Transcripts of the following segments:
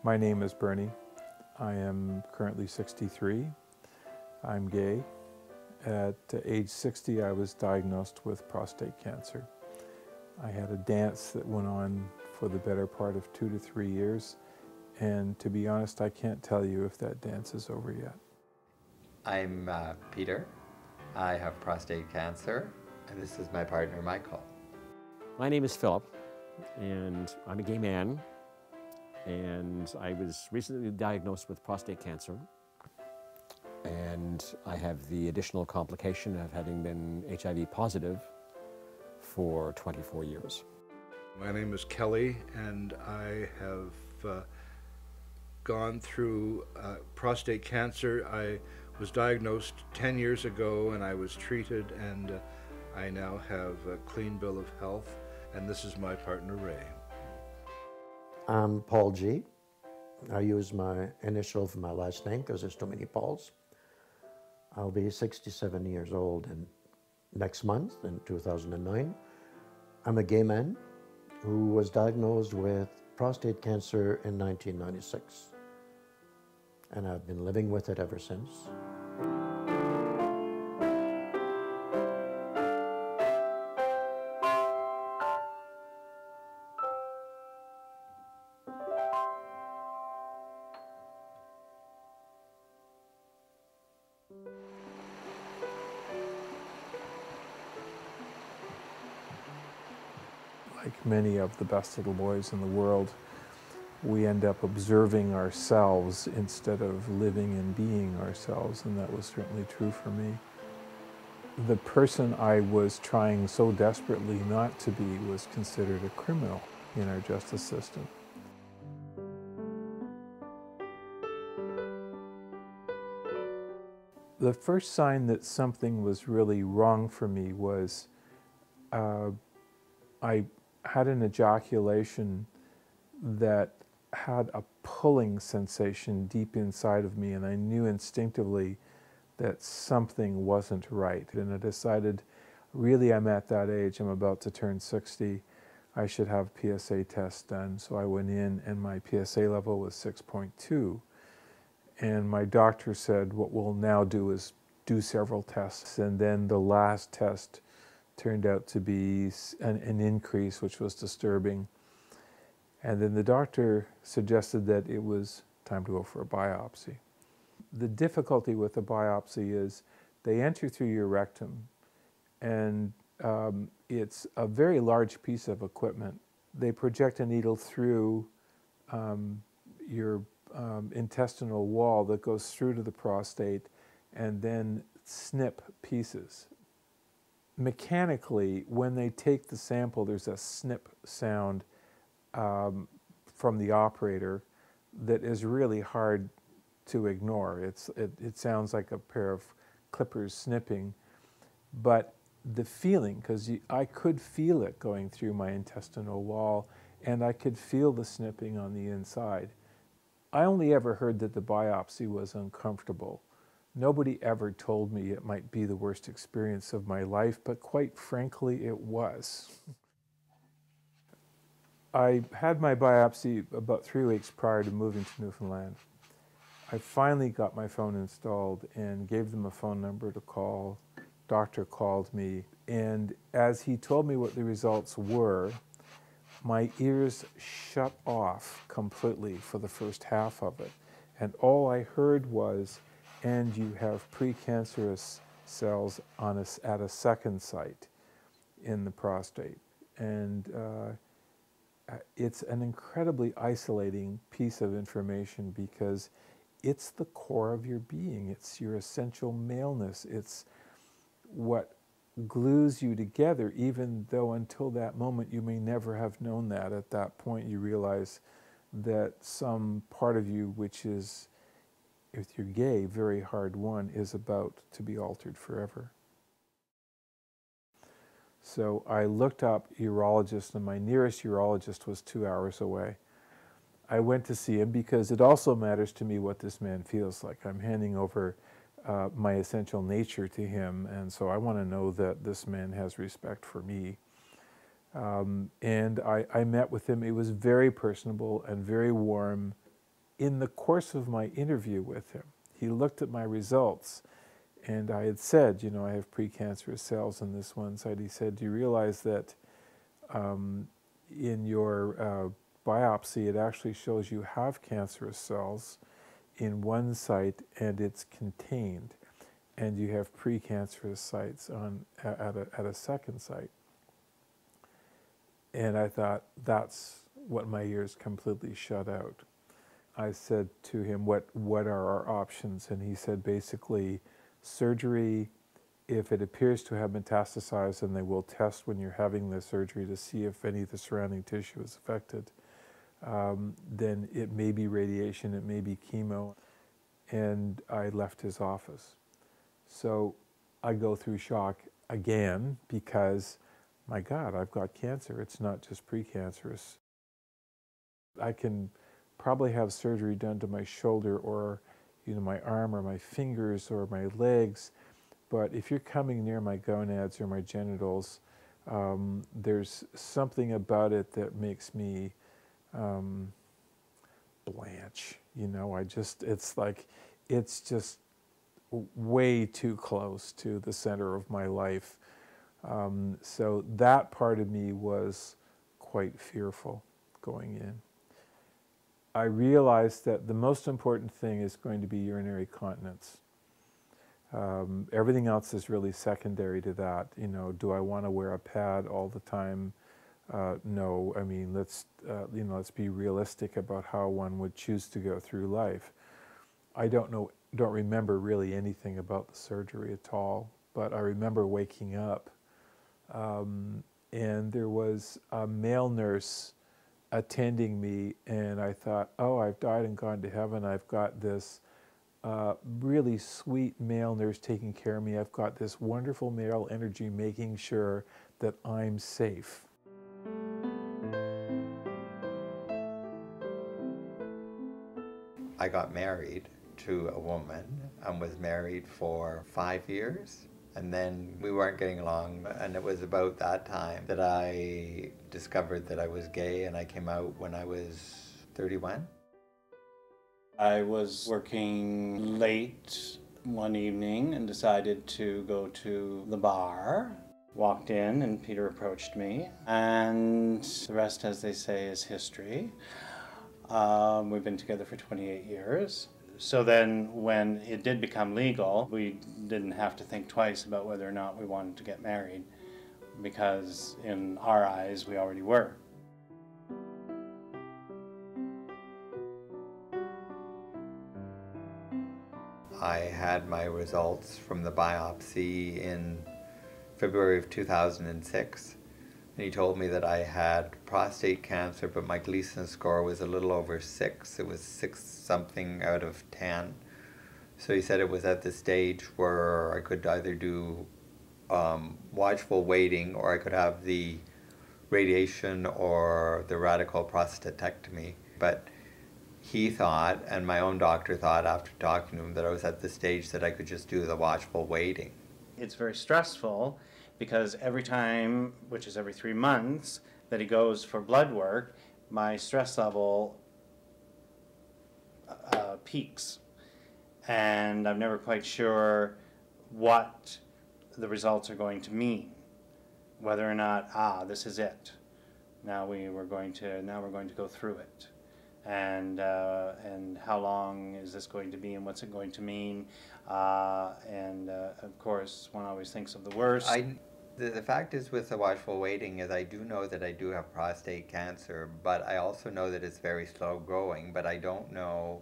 My name is Bernie. I am currently 63. I'm gay. At age 60, I was diagnosed with prostate cancer. I had a dance that went on for the better part of 2 to 3 years, and to be honest, I can't tell you if that dance is over yet. I'm Peter. I have prostate cancer, and this is my partner, Michael. My name is Philip, and I'm a gay man, and I was recently diagnosed with prostate cancer, and I have the additional complication of having been HIV positive for 24 years. My name is Kelly, and I have gone through prostate cancer. I was diagnosed 10 years ago, and I was treated, and I now have a clean bill of health, and this is my partner, Ray. I'm Paul G. I use my initial for my last name because there's too many Pauls. I'll be 67 years old next month in 2009. I'm a gay man who was diagnosed with prostate cancer in 1996. And I've been living with it ever since. Like many of the best little boys in the world, we end up observing ourselves instead of living and being ourselves, and that was certainly true for me. The person I was trying so desperately not to be was considered a criminal in our justice system. The first sign that something was really wrong for me was I had an ejaculation that had a pulling sensation deep inside of me, and I knew instinctively that something wasn't right. And I decided, really, I'm at that age, I'm about to turn 60, I should have a PSA test done. So I went in, and my PSA level was 6.2. And my doctor said, what we'll now do is do several tests. And then the last test turned out to be an increase, which was disturbing. And then the doctor suggested that it was time to go for a biopsy. The difficulty with a biopsy is they enter through your rectum, and it's a very large piece of equipment. They project a needle through your intestinal wall that goes through to the prostate and then snip pieces. Mechanically, when they take the sample, there's a snip sound from the operator that is really hard to ignore. It sounds like a pair of clippers snipping, but the feeling, because I could feel it going through my intestinal wall, and I could feel the snipping on the inside. I only ever heard that the biopsy was uncomfortable. Nobody ever told me it might be the worst experience of my life, but quite frankly, it was. I had my biopsy about 3 weeks prior to moving to Newfoundland. I finally got my phone installed and gave them a phone number to call. Doctor called me, and as he told me what the results were, my ears shut off completely for the first half of it. And all I heard was, and you have precancerous cells at a second site in the prostate. And it's an incredibly isolating piece of information because it's the core of your being. It's your essential maleness. It's what glues you together, even though until that moment you may never have known that. At that point you realize that some part of you, which is, if you're gay, very hard won, is about to be altered forever. So I looked up urologists, and my nearest urologist was 2 hours away. I went to see him because it also matters to me what this man feels like. I'm handing over my essential nature to him, and so I want to know that this man has respect for me. And I met with him. He was very personable and very warm, in the course of my interview with him, he looked at my results, and I had said, you know, I have precancerous cells in this one site. He said, do you realize that in your biopsy, it actually shows you have cancerous cells in one site and it's contained, and you have precancerous sites at a second site. And I thought, that's what my ears completely shut out. I said to him, what are our options? And he said, basically, surgery, if it appears to have metastasized, and they will test when you're having the surgery to see if any of the surrounding tissue is affected, then it may be radiation, it may be chemo. And I left his office. So I go through shock again because, my God, I've got cancer. It's not just precancerous. I can probably have surgery done to my shoulder or, you know, my arm or my fingers or my legs, but if you're coming near my gonads or my genitals, there's something about it that makes me blanch. You know, it's just way too close to the center of my life. So that part of me was quite fearful going in. I realized that the most important thing is going to be urinary continence. Everything else is really secondary to that. You know, do I want to wear a pad all the time? No. I mean, let's be realistic about how one would choose to go through life. I don't remember really anything about the surgery at all, but I remember waking up, and there was a male nurse attending me, and I thought, oh, I've died and gone to heaven. I've got this really sweet male nurse taking care of me. I've got this wonderful male energy making sure that I'm safe. I got married to a woman and was married for 5 years. And then we weren't getting along, and it was about that time that I discovered that I was gay, and I came out when I was 31. I was working late one evening and decided to go to the bar. Walked in and Peter approached me, and the rest, as they say, is history. We've been together for 28 years. So then when it did become legal, we didn't have to think twice about whether or not we wanted to get married, because in our eyes, we already were. I had my results from the biopsy in February of 2006. And he told me that I had prostate cancer, but my Gleason score was a little over 6. It was 6 something out of 10. So he said it was at the stage where I could either do watchful waiting, or I could have the radiation or the radical prostatectomy. But he thought, and my own doctor thought after talking to him, that I was at the stage that I could just do the watchful waiting. It's very stressful, because every time, which is every 3 months, that he goes for blood work, my stress level peaks. And I'm never quite sure what the results are going to mean. Whether or not, this is it. Now we're going to go through it. And how long is this going to be, and what's it going to mean? Of course, one always thinks of the worst. The fact is, with the watchful waiting, is I do know that I do have prostate cancer, but I also know that it's very slow growing, but I don't know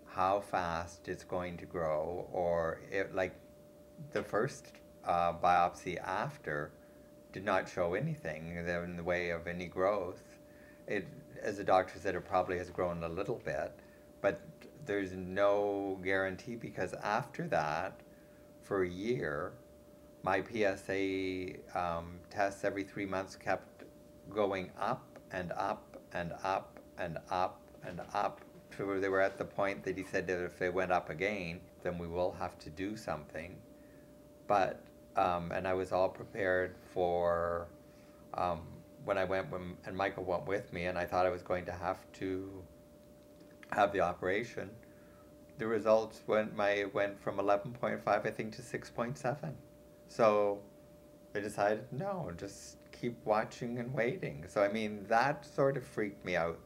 how fast it's going to grow, or like the first biopsy after did not show anything in the way of any growth. It, as the doctor said, it probably has grown a little bit, but there's no guarantee, because after that, for a year, my PSA tests every 3 months kept going up and up and up and up and up, to where they were at the point that he said that if they went up again, then we will have to do something. But, and I was all prepared for when I went, and Michael went with me, and I thought I was going to have to have the operation, the results went from 11.5, I think, to 6.7. So they decided, no, just keep watching and waiting. So, I mean, that sort of freaked me out